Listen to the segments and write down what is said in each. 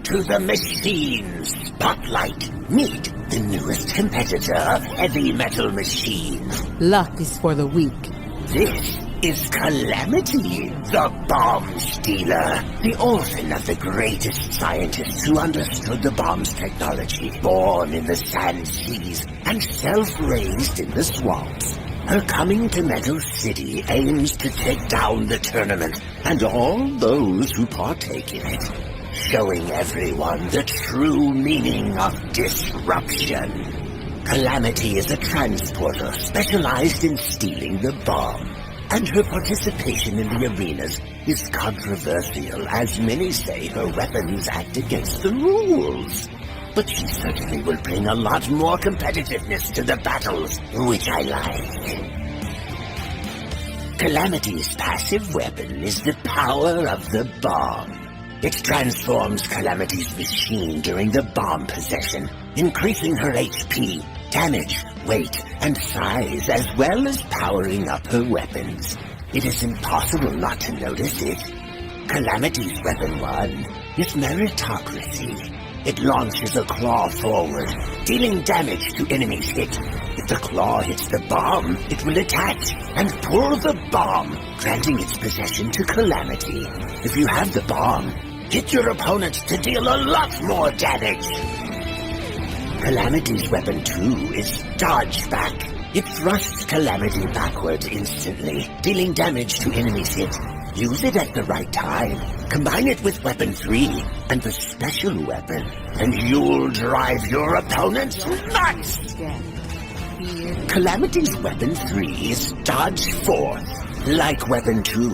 To the machine spotlight. Meet the newest competitor of heavy metal machines. Luck is for the weak. This is Calamity, the bomb stealer. The orphan of the greatest scientists who understood the bomb's technology. Born in the sand seas and self-raised in the swamps. Her coming to Meadow City aims to take down the tournament and all those who partake in it. Showing everyone the true meaning of disruption. Calamity is a transporter specialized in stealing the bomb, and her participation in the arenas is controversial, as many say her weapons act against the rules. But she certainly will bring a lot more competitiveness to the battles, which I like. Calamity's passive weapon is the power of the bomb. It transforms Calamity's machine during the bomb possession, increasing her HP, damage, weight, and size, as well as powering up her weapons. It is impossible not to notice it. Calamity's weapon 1 is Meritocracy. It launches a claw forward, dealing damage to enemies hit. If the claw hits the bomb, it will attach and pull the bomb, granting its possession to Calamity. If you have the bomb, hit your opponent to deal a lot more damage. Calamity's weapon 2 is Dodge Back. It thrusts Calamity backwards instantly, dealing damage to enemies hit. Use it at the right time. Combine it with weapon 3 and the special weapon, and you'll drive your opponents nuts! Calamity's weapon 3 is Dodge Forth. Like weapon 2,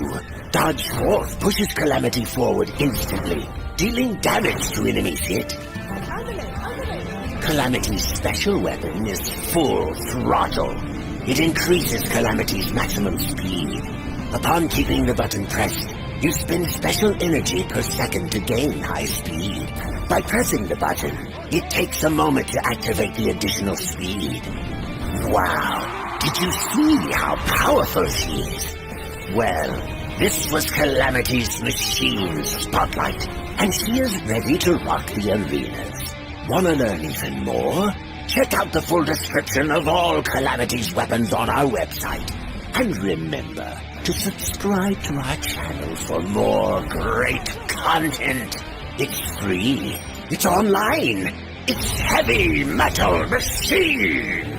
Dodge Forth pushes Calamity forward instantly, dealing damage to enemies hit. Calamity's special weapon is Full Throttle. It increases Calamity's maximum speed. Upon keeping the button pressed, you spend special energy per second to gain high speed. By pressing the button, it takes a moment to activate the additional speed. Wow! Did you see how powerful she is? Well, this was Calamity's machine spotlight, and she is ready to rock the arenas. Wanna learn even more? Check out the full description of all Calamity's weapons on our website. And remember to subscribe to our channel for more great content. It's free. It's online. It's Heavy Metal Machine.